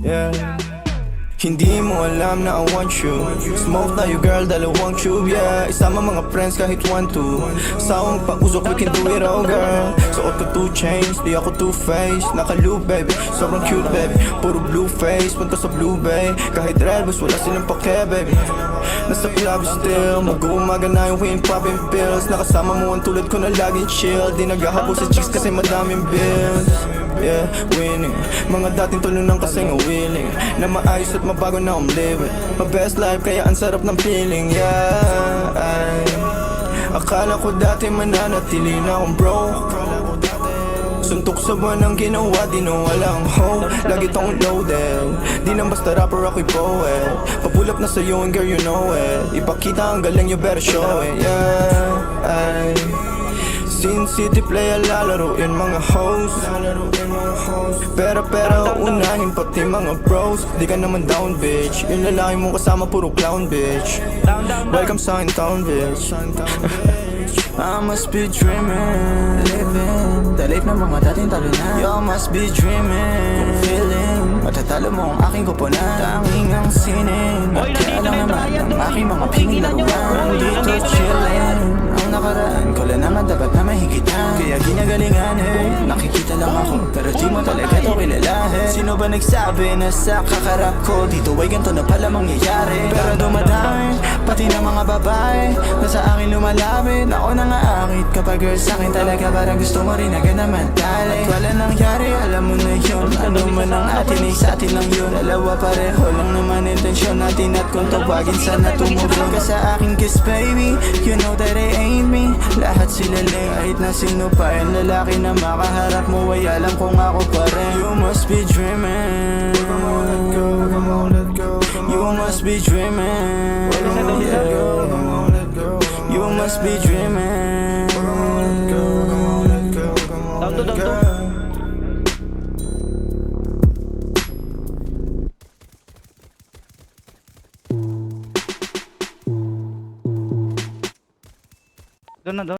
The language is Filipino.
Yeah. Hindi mo alam na I want you. Smoke tayo girl, dalawang tube, yeah. Isama mga friends kahit 1-2. Sawang pag-usok, we can do it all girl. Suot ko 2 chains, di ako 2-faced. Naka-loop baby, sobrang cute baby. Puro blue face, punta sa blue bay. Kahit red bus, wala silang pake baby. Nasa club still, mag-uumaga na yung weed popping pills. Nakasama mo ang tulad ko na laging chill. Di naghahabol sa chicks kasi madaming bills. Yeah, winning. Mga dating tulunang kasing willing na maayos at mabago na living my best life kaya ang sarap ng feeling. Yeah, ay. Akala ko dati mananatili na akong broke. Suntok sa buwan ang ginawa, di na walang hope. Lagi tong loaded, di nang basta rapper ako'y poet. Pa-pull up na sa'yo and girl you know it. Ipakita ang galing, you better show it. Yeah, ay. Sin City play lalaroin mga hoes. Pero unahin pati mga bros. Di ka naman down bitch. Yung lalaki mong kasama puro clown bitch. Welcome sa town bitch. I must be dreaming, living the life ng mga dating talo na. You must be dreaming, kung feeling matatalo mo ang aking kupunan. Tanging ang sining at kaya lang naman ang aking mga pingin laruan. Dito chillin, ang nakaraan ko lang naman dapat na mahigitan. Kaya ginagalingan nakikita lang ako pero di mo talaga to kilalahin. Sino ba nagsabi na sa kakarap ko dito ay ganito na pala mangyayari? Pero dumadami pati ng mga babae na sa akin lumalapit. Ako na nga akit kapag girl sa'kin talaga parang gusto mo rin agad na madali. At wala nangyari, alam mo na yun. Ano man ang atin ay sa atin lang yun. Dalawa pareho lang naman intensyon natin. At kung tawagin sana tumulong ka sa akin kiss baby, you know that it ain't me. Lahat sila lang kahit na sino pa. Yung lalaki na makaharap mo ay alam kung ako pa rin. You must be dreaming, you must be dreaming, you must be dreaming. Down to. Doon na, doon.